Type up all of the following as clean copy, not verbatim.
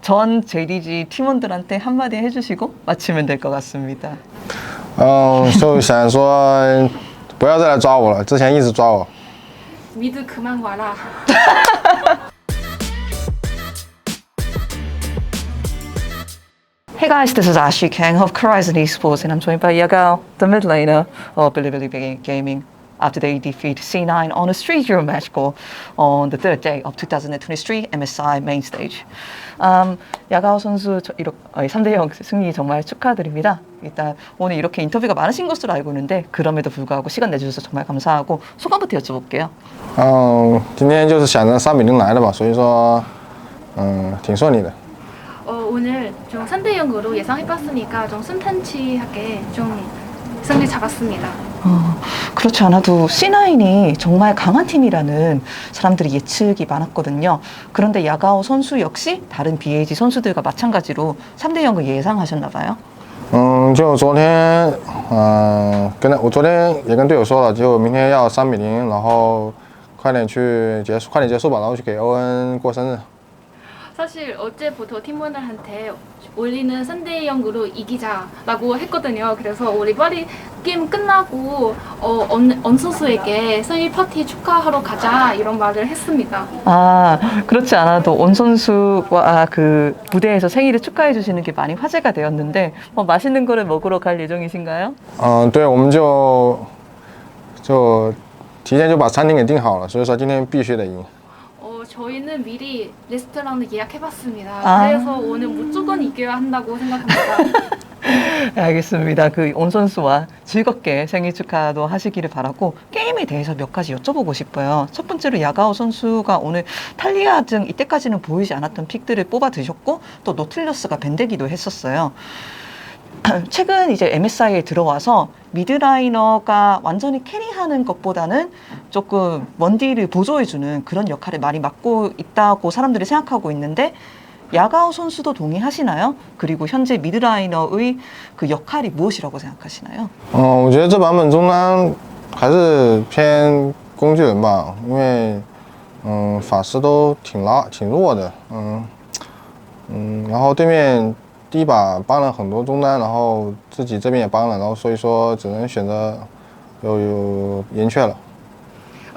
전 JDG 팀원들한테 한마디 해주시고 마치면 될 것 같습니다. 就想说不要再来抓我了，之前一直抓我。 미드 그만 와라. Hey guys, this is Ashley Kang of Horizon Esports, and I'm joined by Yagao, the mid laner of Bilibili Gaming, after they defeat C9 on a 3-0 match score on the third day of 2023 MSI main stage. 야가오 선수 3대0 승리 정말 축하드립니다. 일단 오늘 이렇게 인터뷰가 많으신 것으로 알고 있는데 그럼에도 불구하고 시간 내주셔서 정말 감사하고 소감부터 여쭤볼게요. 今天就是想着3-0来的吧，所以说挺顺利的。 오늘 좀 3대 0으로 예상해봤으니까 좀 순탄치하게 좀 승리 잡았습니다. 그렇지 않아도 C9이 정말 강한 팀이라는 사람들이 예측이 많았거든요. 그런데 야가오 선수 역시 다른 BAG 선수들과 마찬가지로 3대 0을 예상하셨나 봐요. 就昨天，我昨天也跟队友说了，就明天要3-0，然后快点结束吧，然后去给欧恩过生日。 사실 어제부터 팀원들한테 우리는 3대 0으로 이기자라고 했거든요. 그래서 우리 빨리 게임 끝나고 언 선수에게 생일 파티 축하하러 가자 이런 말을 했습니다. 그렇지 않아도 온 선수와 그 무대에서 생일을 축하해 주시는 게 많이 화제가 되었는데 맛있는 거를 먹으러 갈 예정이신가요? 对，我们就提前就把餐厅给订好了，所以说今天必须得赢。 저희는 미리 레스토랑을 예약해봤습니다. 그래서 오늘 무조건 이겨야 한다고 생각합니다. 알겠습니다. 그 온 선수와 즐겁게 생일 축하도 하시기를 바라고 게임에 대해서 몇 가지 여쭤보고 싶어요. 첫 번째로 야가오 선수가 오늘 탈리아 등 이때까지는 보이지 않았던 픽들을 뽑아 드셨고 또 노틸러스가 밴되기도 했었어요. 최근 이제 MSI에 들어와서 미드라이너가 완전히 캐리하는 것보다는 조금 원딜을 보조해주는 그런 역할을 많이 맡고 있다고 사람들이 생각하고 있는데 야가오 선수도 동의하시나요? 그리고 현재 미드라이너의 그 역할이 무엇이라고 생각하시나요? 我觉得这版本中单还是偏工具人吧，因为法师都挺弱的，然后对面 第一把帮了很多中单，然后自己这边也帮了，然后所以说只能选择有银雀了。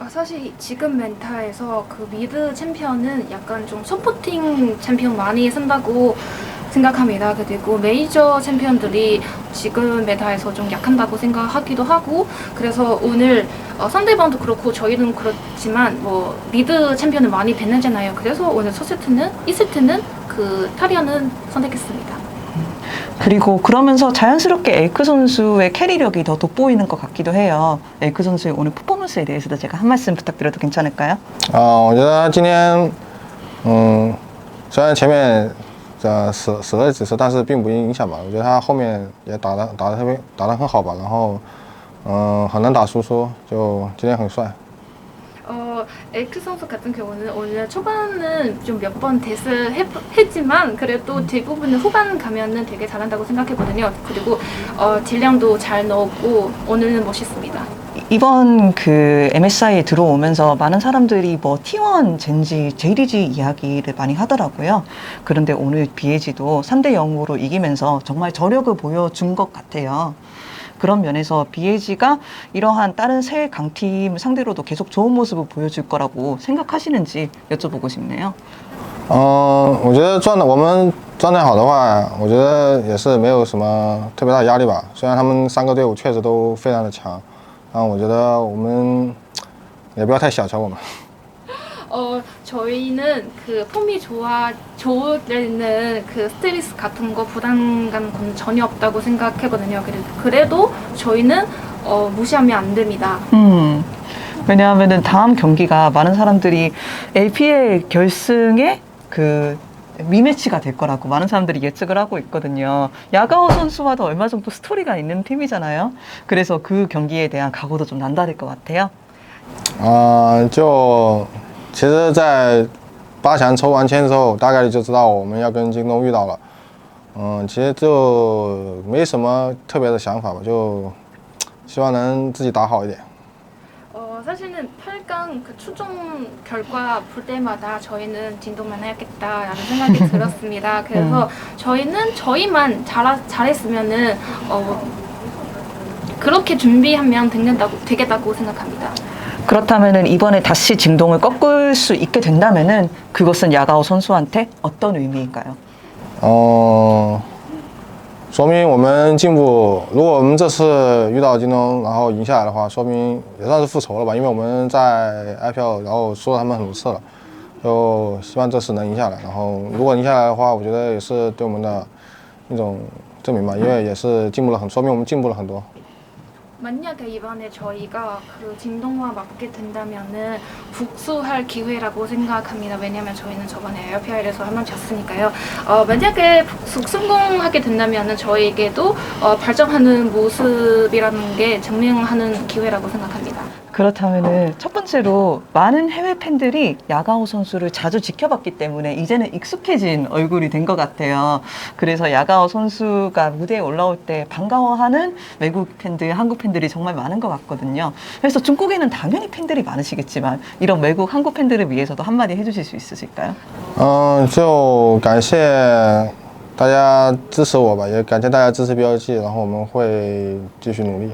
사실 지금 멘타에서 그 미드 챔피언은 약간 좀 서포팅 챔피언 많이 쓴다고 생각합니다. 그리고 메이저 챔피언들이 지금 메타에서 좀 약한다고 생각하기도 하고 그래서 오늘 상대방도 그렇고 저희는 그렇지만 뭐 미드 챔피언을 많이 뱉는잖아요. 그래서 오늘 첫 세트는 2세트는 그 타리아는 선택했습니다. 그리고 그러면서 자연스럽게 에이크 선수의 캐리력이 더 돋보이는 것 같기도 해요. 에이크 선수의 오늘 퍼포먼스에 대해서도 제가 한 말씀 부탁드려도 괜찮을까요? 我觉得今天，虽然前面死了几次，但是并不影响吧。我觉得他后面也打得很好吧，然后很能打输出，就今天很帅。 에이크 선수 같은 경우는 오늘 초반은 좀 몇 번 데스 했지만 그래도 대부분은 후반 가면은 되게 잘한다고 생각했거든요. 그리고 딜량도 잘 넣었고 오늘은 멋있습니다. 이번 그 MSI에 들어오면서 많은 사람들이 뭐 T1, 젠지, JDG 이야기를 많이 하더라고요. 그런데 오늘 BAG도 3대 0으로 이기면서 정말 저력을 보여준 것 같아요. 그런 면에서 BAG가 이러한 다른 새 강팀 상대로도 계속 좋은 모습을 보여줄 거라고 생각하시는지 여쭤보고 싶네요. 我觉得我们状态好的话，我觉得也是没有什么特别大的压力吧。虽然他们3个队伍确实都非常的强，我觉得我们也不要太小瞧我们。 저희는 그 폼이 좋을 때는 그 스트레스 같은 거 부담감 전혀 없다고 생각하거든요. 그래도 저희는 무시하면 안 됩니다. 왜냐하면은 다음 경기가 많은 사람들이 LPL 결승에 그 리매치가 될 거라고 많은 사람들이 예측을 하고 있거든요. 야가오 선수와도 얼마 정도 스토리가 있는 팀이잖아요. 그래서 그 경기에 대한 각오도 좀 남다를 것 같아요. 其实，在8强抽完签之后，大概率就知道我们要跟京东遇到了。其实就没什么特别的想法吧，就希望能自己打好一点。 사실은 8강 항상 그 최종 결과 볼 때마다 저희는 진도만 해야겠다라는 생각이 들었습니다. 그래서 저희는 저희만 잘했으면은 그렇게 준비하면 되겠다고 생각합니다. 그렇다면은 이번에 다시 진동을 꺾을 수 있게 된다면은 그것은 야가오 선수한테 어떤 의미인가요? 说明我们进步。如果我们这次遇到京东，然后赢下来的话，说明也算是复仇了吧，因为我们在 IPL 然后输了他们很多次了，就希望这次能赢下来。然后如果赢下来的话，我觉得也是对我们的一种证明吧，因为也是进步了很，说明我们进步了很多。 만약에 이번에 저희가 그 진동과 맞게 된다면은 복수할 기회라고 생각합니다. 왜냐면 저희는 저번에 에어피아일에서 한 번 졌으니까요. 만약에 성공하게 된다면은 저희에게도 발전하는 모습이라는 게 증명하는 기회라고 생각합니다. 그렇다면은 첫 번째로 많은 해외 팬들이 야가오 선수를 자주 지켜봤기 때문에 이제는 익숙해진 얼굴이 된 것 같아요. 그래서 야가오 선수가 무대에 올라올 때 반가워하는 외국 팬들, 한국 팬들이 정말 많은 것 같거든요. 그래서 중국에는 당연히 팬들이 많으시겠지만 이런 외국, 한국 팬들을 위해서도 한마디 해주실 수 있으실까요? 就感谢大家支持我吧，也感谢大家支持BLG，然后我们会继续努力。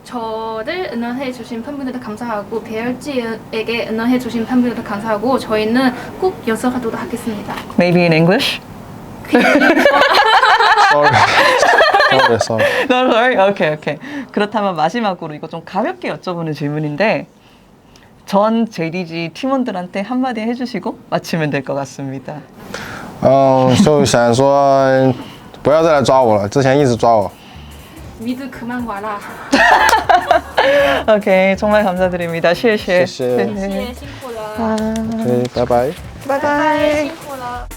저를 응원해 주신 팬분들도 감사하고 BLG에게 응원해 주신 팬분들도 감사하고 저희는 꼭 연습하도록 하겠습니다. Maybe in English? Sorry. No, sorry. 오케이. 그렇다면 마지막으로 이거 좀 가볍게 여쭤보는 질문인데 전 JDG 팀원들한테 한마디 해주시고 마치면 될 것 같습니다. 就想说不要再来抓我了，之前一直抓我。 미드 그만 와라. 오케이, 정말 감사드립니다. 谢谢. 谢谢。 谢谢辛苦了. OK，拜拜。拜拜. 辛苦了.